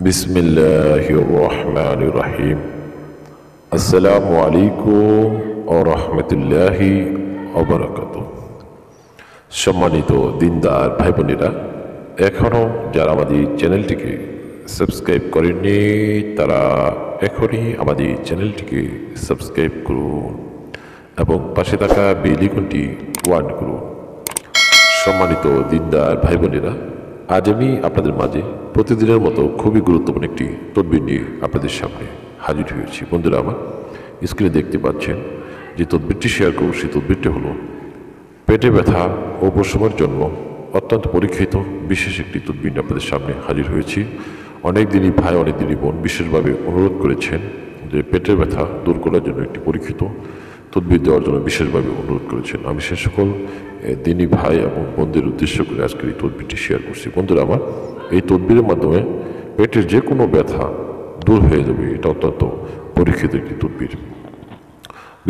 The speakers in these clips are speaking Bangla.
বিসমিল্লাহির রহমানির রহিম। আসসালামু আলাইকুম ওয়া রাহমাতুল্লাহি ওয়া বারাকাতুহু। সম্মানিত দিনদার ভাই বোনেরা, এখনও যারা আমাদের চ্যানেলটিকে সাবস্ক্রাইব করেননি তারা এখনই আমাদের চ্যানেলটিকে সাবস্ক্রাইব করুন এবং পাশে থাকা বেল আইকনটি অন করুন। সম্মানিত দিনদার ভাই বোনেরা, আজ আমি আপনাদের মাঝে প্রতিদিনের মতো খুবই গুরুত্বপূর্ণ একটি তদবির নিয়ে আপনাদের সামনে হাজির হয়েছি। বন্ধুরা আমার স্ক্রিনে দেখতে পাচ্ছেন যে তদবিরটি শেয়ার করব, সেই তদবিরটি হলো পেটে ব্যথা ও উপশমের জন্য অত্যন্ত পরীক্ষিত বিশেষ একটি তদবির নিয়ে আপনাদের সামনে হাজির হয়েছি। অনেক দিনই ভাই, অনেক দিনই বোন বিশেষভাবে অনুরোধ করেছেন যে পেটের ব্যথা দূর করার জন্য একটি পরীক্ষিত তদবির দেওয়ার জন্য বিশেষভাবে অনুরোধ করেছেন। আমি সে সকল দিনী ভাই এবং বোনদের উদ্দেশ্য করে আজকের এই তদবিরটি শেয়ার করছি। বন্ধুরা আমার, এই তদবিরের মাধ্যমে পেটের যে কোনো ব্যথা দূর হয়ে যাবে। এটা অত্যন্ত পরীক্ষিত একটি তদবির।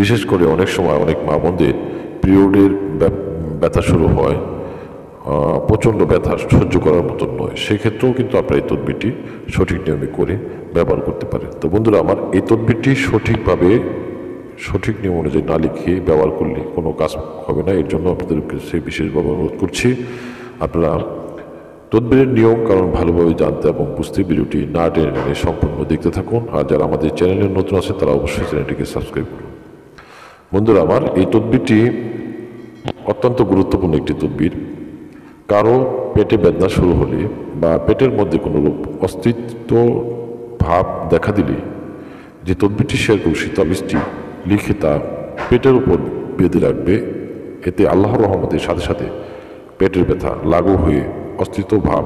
বিশেষ করে অনেক সময় অনেক মা বোনদের পিরিয়ডের ব্যথা শুরু হয়, প্রচণ্ড ব্যথা সহ্য করার মতন নয়, সেক্ষেত্রেও কিন্তু আপনারা এই তদবিরটি সঠিক নিয়মে করে ব্যবহার করতে পারেন। তো বন্ধুরা আমার, এই তদবিরটি সঠিকভাবে সঠিক নিয়ম অনুযায়ী না লিখে ব্যবহার করলে কোনো কাজ হবে না। এর জন্য আপনাদেরকে সেই বিশেষভাবে অনুরোধ করছি আপনারা তদবিরের নিয়ম কারণ ভালোভাবে জানতে এবং বুঝতে ভিডিওটি না টেনে সম্পূর্ণ দেখতে থাকুন। আর যারা আমাদের চ্যানেলে নতুন আছে তারা অবশ্যই চ্যানেলটিকে সাবস্ক্রাইব করুন। বন্ধুরা আমার, এই তদবিরটি অত্যন্ত গুরুত্বপূর্ণ একটি তদবির। কারো পেটে বেদনা শুরু হলে বা পেটের মধ্যে কোনো রূপ অস্তিত্ব ভাব দেখা দিলে যে তদবিরটি শেয়ার করব, সেই তাবিজটি লিখে তা পেটের উপর বেঁধে রাখবে। এতে আল্লাহর রহমতের সাথে সাথে পেটের ব্যথা লাগু হয়ে অস্তিত্ব ভাব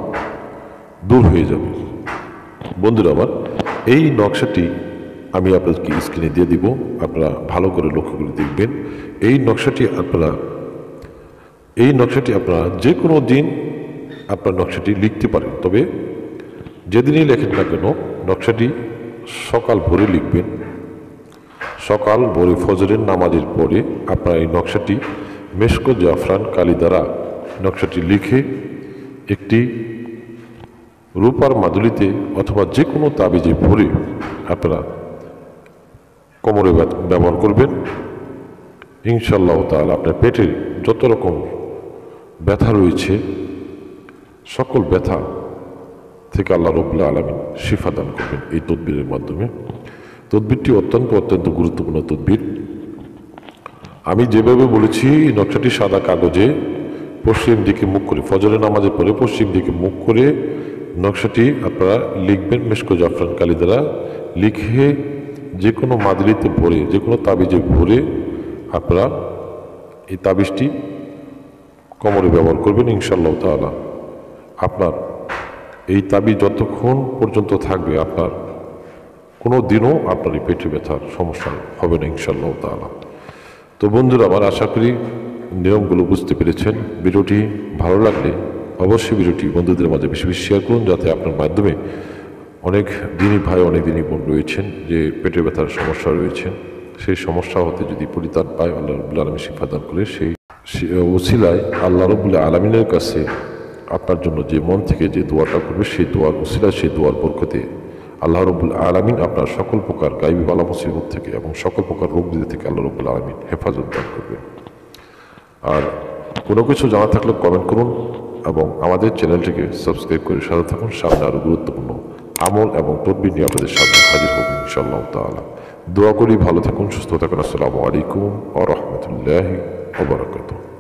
দূর হয়ে যাবে। বন্ধুরা আমার, এই নকশাটি আমি আপনাদেরকে স্ক্রিনে দিয়ে দিব, আপনারা ভালো করে লক্ষ্য করে দেখবেন। এই নকশাটি আপনারা যে কোনো দিন আপনার নকশাটি লিখতে পারেন, তবে যেদিনই লেখেন না কেন নকশাটি সকাল ভোরে লিখবেন। সকাল ভোরে ফজরের নামাজের পরে আপনার এই নকশাটি মেশক জাফরান কালি দ্বারা নকশাটি লিখে একটি রূপার মাদুলিতে অথবা যে কোনো তাবিজে ভরে আপনারা কোমরে ব্যবহার করবেন। ইনশাআল্লাহ তাআলা আপনার পেটের যত রকম ব্যথা রয়েছে সকল ব্যথা থেকে আল্লাহ রাব্বুল আলামিন শিফা দান করবেন এই তদবিরের মাধ্যমে। তদবিরটি অত্যন্ত গুরুত্বপূর্ণ তদবির। আমি যেভাবে বলেছি, নকশাটি সাদা কাগজে পশ্চিম দিকে মুখ করে ফজরের নামাজের পরে পশ্চিম দিকে মুখ করে নকশাটি আপনারা লিখবেন মেশক জাফরান কালি দ্বারা লিখে যে কোনো মাদুলিতে ভরে যে কোনো তাবিজে ভরে আপনারা এই তাবিজটি কোমরে ব্যবহার করবেন। ইনশাআল্লাহ তাআলা আপনার এই তাবিজ যতক্ষণ পর্যন্ত থাকবে আপনার কোনো দিনও আপনার এই পেটে ব্যথার সমস্যা হবে না ইনশাআল্লাহ তাআলা। তো বন্ধুরা আমার, আশা করি নিয়মগুলো বুঝতে পেরেছেন। ভিডিওটি ভালো লাগলে অবশ্যই ভিডিওটি বন্ধুদের মাঝে বেশি বেশি শেয়ার করুন, যাতে আপনার মাধ্যমে অনেক দিনই ভাই, অনেক দিনই বোন রয়েছেন যে পেটে ব্যথার সমস্যা রয়েছেন, সেই সমস্যা হতে যদি পরিত্রাণ পায় আল্লাহ রাব্বুল আলামিন শিফা দান করে, সেই ওসিলায় আল্লাহ রাব্বুল আলামিনের কাছে আপনার জন্য যে মন থেকে যে দোয়াটা করবে, সেই দোয়ার ওসিলায়, সেই দোয়ার বরকতে আল্লাহ রাব্বুল আলামিন আপনার সকল প্রকার গায়বী বালা মুসিবত থেকে এবং সকল প্রকার রোগ ব্যাধি থেকে আল্লাহ রাব্বুল আলামিন হেফাজত দান করবেন। আর কোনো কিছু জানা থাকলে কমেন্ট করুন এবং আমাদের চ্যানেলটিকে সাবস্ক্রাইব করে সাথে থাকুন। সামনে আরও গুরুত্বপূর্ণ আমল এবং তদবির নিয়ে আপনাদের সামনে হাজির হব ইনশাআল্লাহ তাআলা। দোয়া করি ভালো থাকুন, সুস্থ থাকুন। আসসালামু আলাইকুম ওয়া রাহমাতুল্লাহি ওয়া বারাকাতুহু।